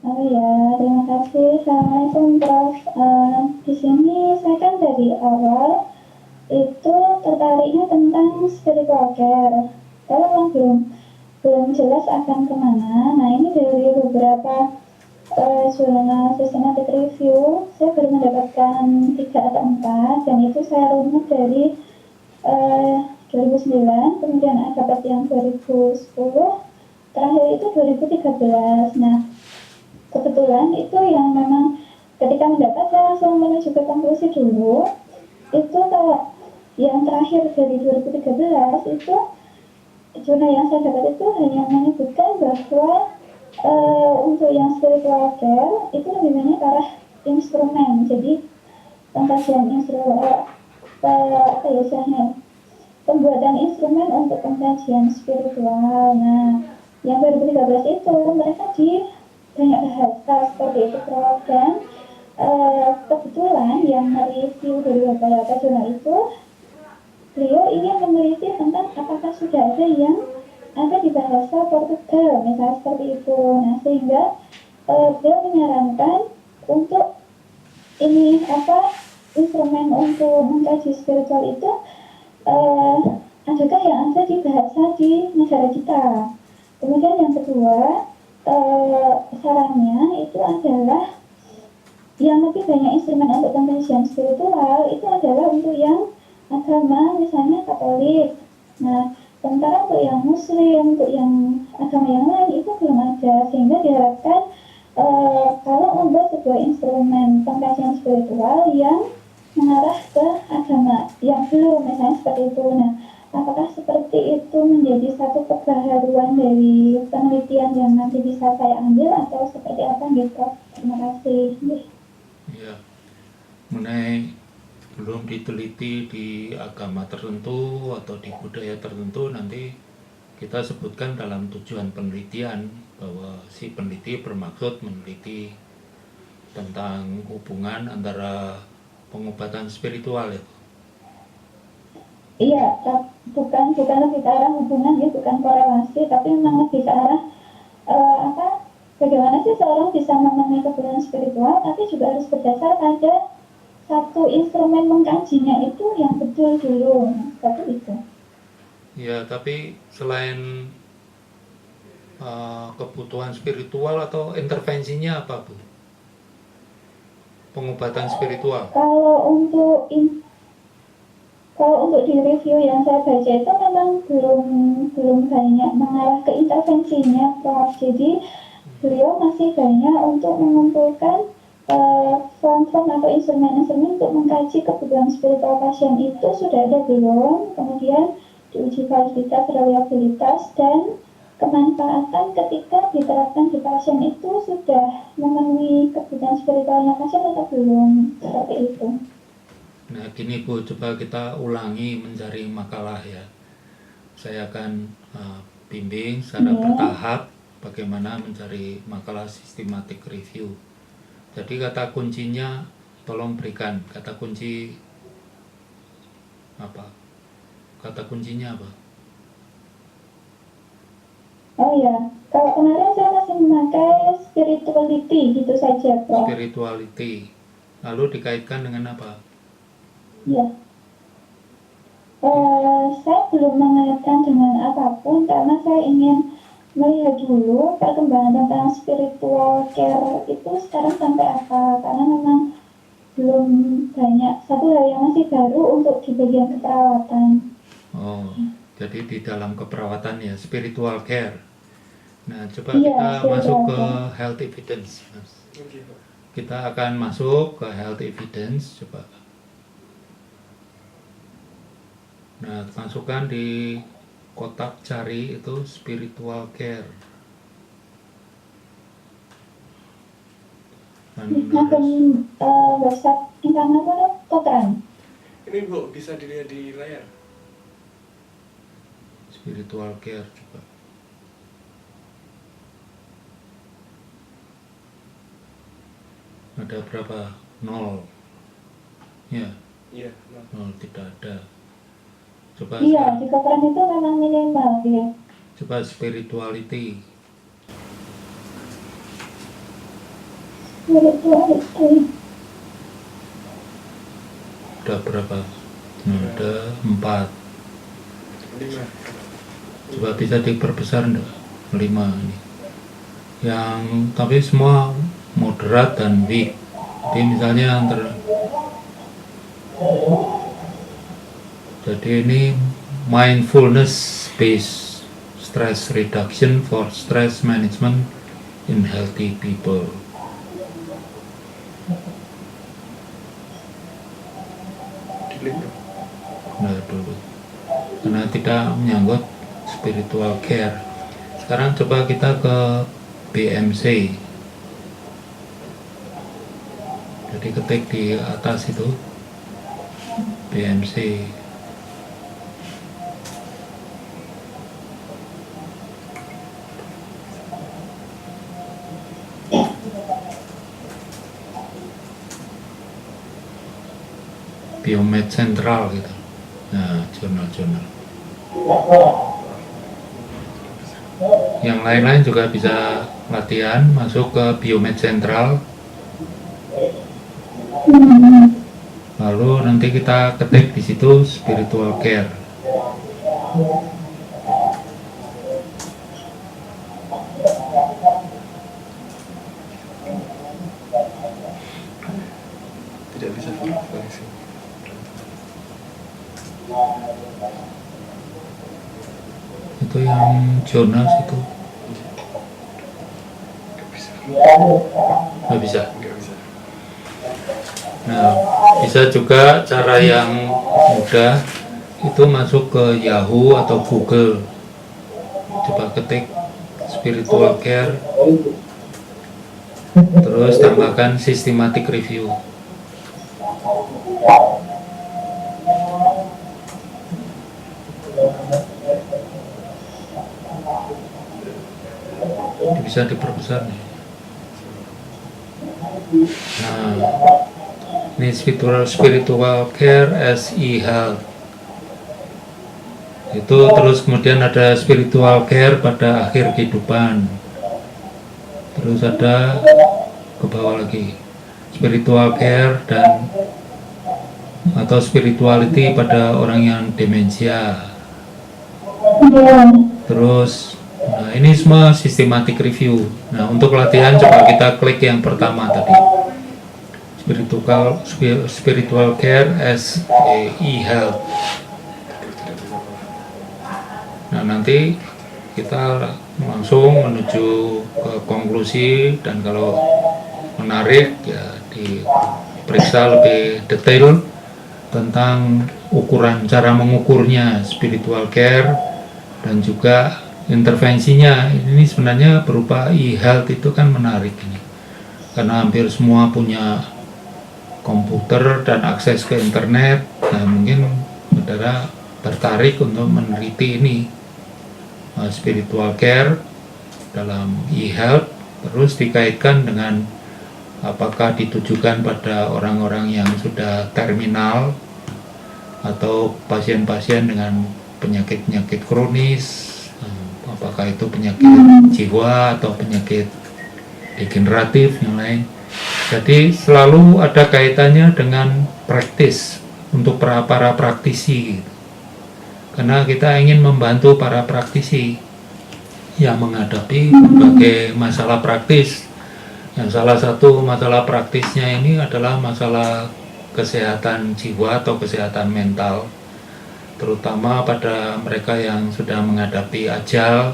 Oh ya, terima kasih. Assalamualaikum Prof. Di sini saya kan dari awal itu tertariknya tentang spiritual care. Kalau memang belum jelas akan kemana. Nah ini dari beberapa jurnal systematic review, saya baru mendapatkan 3 atau 4 dan itu saya runut dari 2009, kemudian ada dapat yang 2010, terakhir itu 2013. Nah kebetulan itu yang memang ketika mendapat saya langsung menuju ke konklusi dulu. Itu kalau yang terakhir dari 2013 itu jurnal yang saya dapat itu hanya menyebutkan bahwa untuk yang spiritual care itu lebih banyak arah instrumen. Jadi pengkajian instrumen apa ya istilahnya, pembuatan instrumen untuk pengkajian spiritual. Nah yang 2013 itu mereka di banyak bahasa seperti itu Prof. Dan kebetulan yang mereview dari beberapa jurnal itu beliau ingin meneliti tentang apakah sudah ada yang ada di bahasa Portugal misalnya seperti itu. Nah sehingga beliau menyarankan untuk ini apa instrumen untuk mengkaji spiritual itu uh, adakah yang ada di bahasa di negara kita. Kemudian yang kedua sarannya itu adalah yang lebih banyak instrumen untuk pengkajian spiritual itu adalah untuk yang agama misalnya Katolik. Nah sementara untuk yang Muslim, untuk yang agama yang lain itu belum ada, sehingga diharapkan kalau membuat sebuah instrumen pengkajian spiritual yang mengarah ke agama yang belum misalnya seperti itu. Nah apakah seperti itu menjadi satu kebaharuan dari penelitian yang nanti bisa saya ambil atau seperti apa gitu? Terima kasih. Ya, mengenai belum diteliti di agama tertentu atau di budaya tertentu, nanti kita sebutkan dalam tujuan penelitian bahwa si peneliti bermaksud meneliti tentang hubungan antara pengobatan spiritual ya. Iya, bukan lebih ke arah hubungan ya, bukan korelasi, tapi memang lebih ke arah apa? Bagaimana sih seorang bisa memenuhi kebutuhan spiritual, tapi juga harus berdasar pada satu instrumen mengkajinya itu yang betul dulu, seperti itu. Ya, tapi selain kebutuhan spiritual atau intervensinya apa, Bu? Pengobatan spiritual. Kalau untuk di review yang saya baca itu memang belum banyak mengarah ke intervensinya, Prof. Jadi beliau masih banyak untuk mengumpulkan form-form atau instrumen-instrumen untuk mengkaji kebutuhan spiritual pasien itu sudah ada belum, kemudian diuji validitas, reliabilitas, dan kemanfaatan ketika diterapkan di pasien itu sudah memenuhi kebutuhan spiritualnya pasien atau belum, seperti itu. Nah, gini Bu, coba kita ulangi mencari makalah ya. Saya akan bimbing secara bertahap bagaimana mencari makalah systematic review. Jadi kata kuncinya tolong berikan kata kunci apa? Kata kuncinya apa? Oh ya, kalau kemarin saya masih memakai spirituality gitu saja, Prof. Spirituality. Lalu dikaitkan dengan apa? Ya, saya belum mengaitkan dengan apapun karena saya ingin melihat dulu perkembangan tentang spiritual care itu sekarang sampai apa, karena memang belum banyak, satu hal yang masih baru untuk di bagian keperawatan. Oh, jadi di dalam keperawatan ya, spiritual care. Nah, coba Iya, kita masuk spiritual ke care. health evidence. Kita akan masuk ke health evidence, coba. Nah, masukkan di kotak cari itu spiritual care. Dan Akun website internet itu Totran. Ini Bu, bisa dilihat di layar. spiritual care coba. Ada berapa? 0. Ya, Iya. 0 tidak ada. Coba Iya, di Totran itu memang minimal ya. Coba spirituality. spirituality. Ada berapa? Ada 4. 5. Coba bisa diperbesar enggak? 5 ini. Yang tapi semua moderat dan weak. Jadi misalnya jadi ini mindfulness based stress reduction for stress management in healthy people. Delete dong. Nah dulu, karena tidak menyangkut spiritual care. Sekarang coba kita ke BMC. Jadi ketik di atas itu BMC. Biomed Sentral gitu. Nah, jurnal-jurnal. Yang lain-lain juga bisa latihan masuk ke Biomed Sentral. Lalu nanti kita ketik di situ spiritual care. Tidak bisa koneksi. Itu yang jurnal situ. Nggak bisa. Nggak bisa. Nggak bisa. Nah, bisa juga cara yang mudah itu masuk ke Yahoo atau Google. Coba ketik spiritual care, terus tambahkan systematic review. Bisa diperbesar nih. Nah, ini spiritual care as e-health. Itu terus kemudian ada spiritual care pada akhir kehidupan. Terus ada ke bawah lagi spiritual care dan atau spirituality pada orang yang demensia. Terus nah ini semua systematic review. Nah untuk latihan coba kita klik yang pertama tadi, spiritual care as e-health. Nah nanti kita langsung menuju ke konklusi, dan kalau menarik ya diperiksa lebih detail tentang ukuran, cara mengukurnya spiritual care, dan juga intervensinya. Ini sebenarnya berupa e-health. Itu kan menarik ini karena hampir semua punya komputer dan akses ke internet. Nah mungkin saudara tertarik untuk meneliti ini, spiritual care dalam e-health, terus dikaitkan dengan apakah ditujukan pada orang-orang yang sudah terminal atau pasien-pasien dengan penyakit-penyakit kronis, apakah itu penyakit jiwa atau penyakit degeneratif yang lain. Jadi selalu ada kaitannya dengan praktis untuk para praktisi, karena kita ingin membantu para praktisi yang menghadapi berbagai masalah praktis. Yang salah satu masalah praktisnya ini adalah masalah kesehatan jiwa atau kesehatan mental, terutama pada mereka yang sudah menghadapi ajal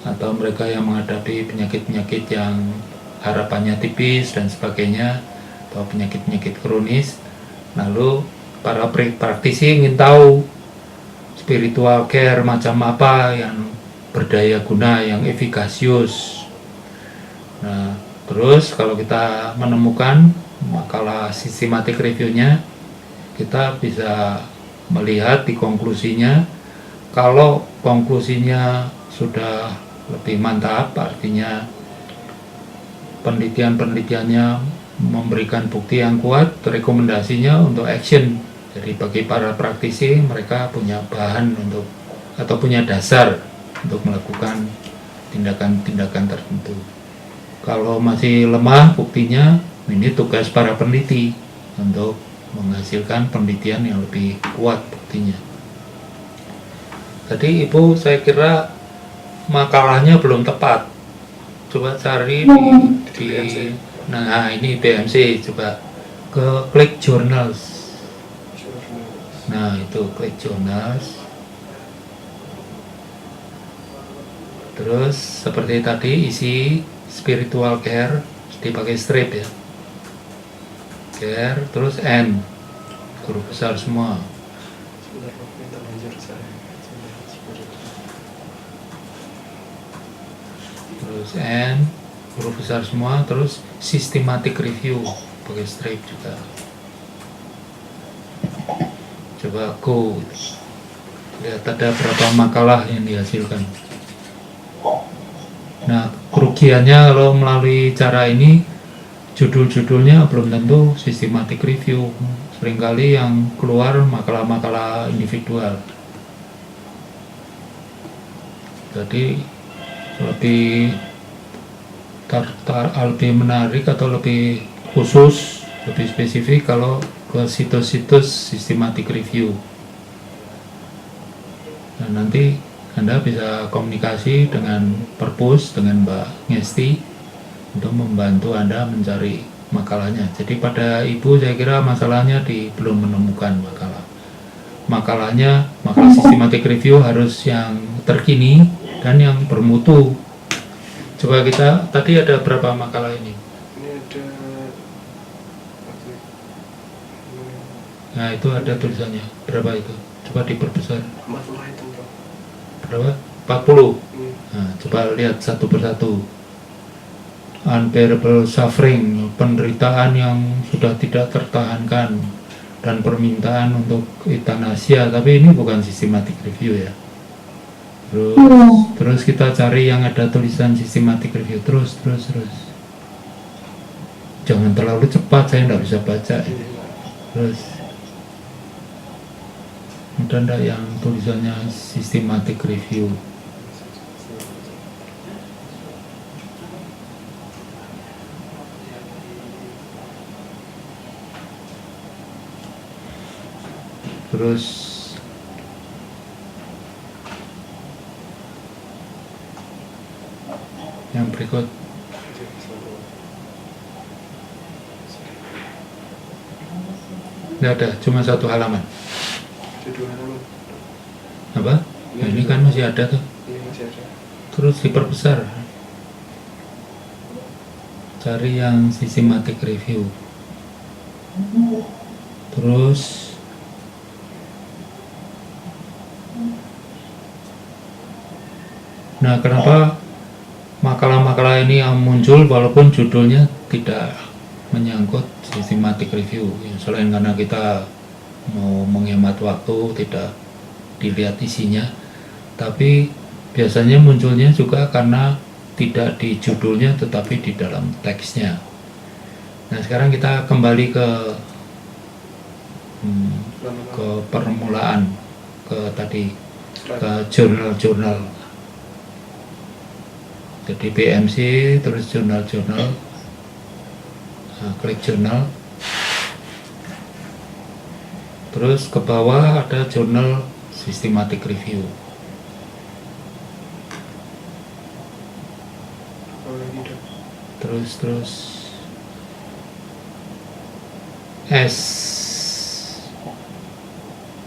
atau mereka yang menghadapi penyakit-penyakit yang harapannya tipis dan sebagainya, atau penyakit-penyakit kronis. Lalu para praktisi ingin tahu spiritual care macam apa yang berdaya guna, yang efikasius. Nah, terus kalau kita menemukan makalah systematic review-nya, kita bisa melihat di konklusinya. Kalau konklusinya sudah lebih mantap, artinya penelitian-penelitiannya memberikan bukti yang kuat, rekomendasinya untuk action. Jadi bagi para praktisi, mereka punya bahan untuk atau punya dasar untuk melakukan tindakan-tindakan tertentu. Kalau masih lemah buktinya, ini tugas para peneliti untuk menghasilkan penelitian yang lebih kuat buktinya. Jadi Ibu, saya kira makalahnya belum tepat. Coba cari di nah ini BMC, coba ke klik journals. Nah itu klik journals. Terus seperti tadi isi spiritual care dipakai strip ya. Care terus N huruf besar semua. Sebentar, Prof, minta belajar saya. Terus N huruf besar semua, terus systematic review pakai strip juga. Coba go, lihat ada berapa makalah yang dihasilkan. Nah kerugiannya kalau melalui cara ini, judul-judulnya belum tentu systematic review, seringkali yang keluar makalah-makalah individual. Jadi lebih lebih menarik atau lebih khusus, lebih spesifik kalau ke situs-situs systematic review. Dan nanti Anda bisa komunikasi dengan Perpus, dengan Mbak Ngesti untuk membantu Anda mencari makalahnya. Jadi pada Ibu saya kira masalahnya di belum menemukan makalahnya. Makalah systematic review harus yang terkini dan yang bermutu. Coba kita, tadi ada berapa makalah ini? Ini ada Nah itu ada tulisannya, berapa itu? Coba diperbesar. 40 item, Prof. Berapa? 40. Hmm. Nah, coba lihat satu persatu. Unbearable suffering, penderitaan yang sudah tidak tertahankan, dan permintaan untuk eutanasia. Tapi ini bukan systematic review ya. Terus kita cari yang ada tulisan systematic review. Terus. Jangan terlalu cepat, saya nggak bisa baca. Terus ada nggak yang tulisannya systematic review? Terus yang berikut, nggak ada, cuma satu halaman. Ada 2 halaman. Apa? Nah, ini kan masih ada tuh. Ini masih ada. Terus diperbesar. Cari yang systematic review. Terus nah, kenapa makalah-makalah ini yang muncul walaupun judulnya tidak menyangkut systematic review? Ya, selain karena kita mau menghemat waktu, tidak dilihat isinya, tapi biasanya munculnya juga karena tidak di judulnya tetapi di dalam teksnya. Nah, sekarang kita kembali ke permulaan, ke tadi, ke jurnal-jurnal. Jadi BMC, terus jurnal-jurnal. Nah, klik jurnal. Terus ke bawah ada jurnal systematic review. Terus S.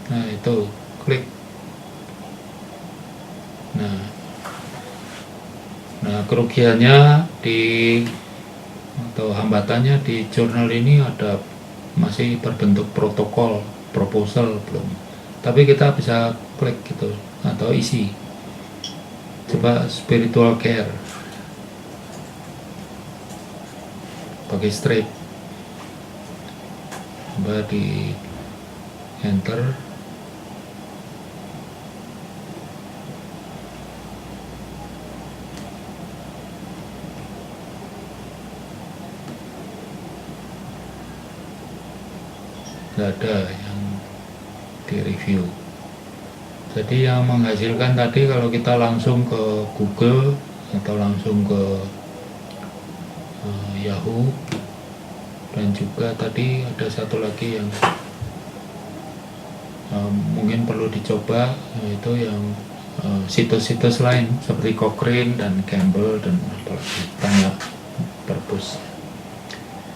Nah itu klik. Nah kerugiannya atau hambatannya di jurnal ini ada masih berbentuk protokol, proposal belum. Tapi kita bisa klik gitu atau isi. Coba spiritual care. Pakai strip. Coba di enter. Nggak ada yang di review. Jadi yang menghasilkan tadi kalau kita langsung ke Google atau langsung ke Yahoo, dan juga tadi ada satu lagi yang mungkin perlu dicoba, yaitu yang situs-situs lain seperti Cochrane dan Campbell dan apalagi tanya Purpose.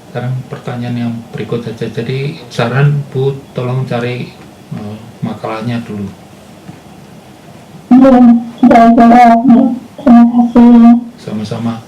Sekarang pertanyaan yang berikut saja. Jadi saran Bu, tolong cari makalahnya dulu. Iya, sudah jawab. Terima kasih. Sama-sama.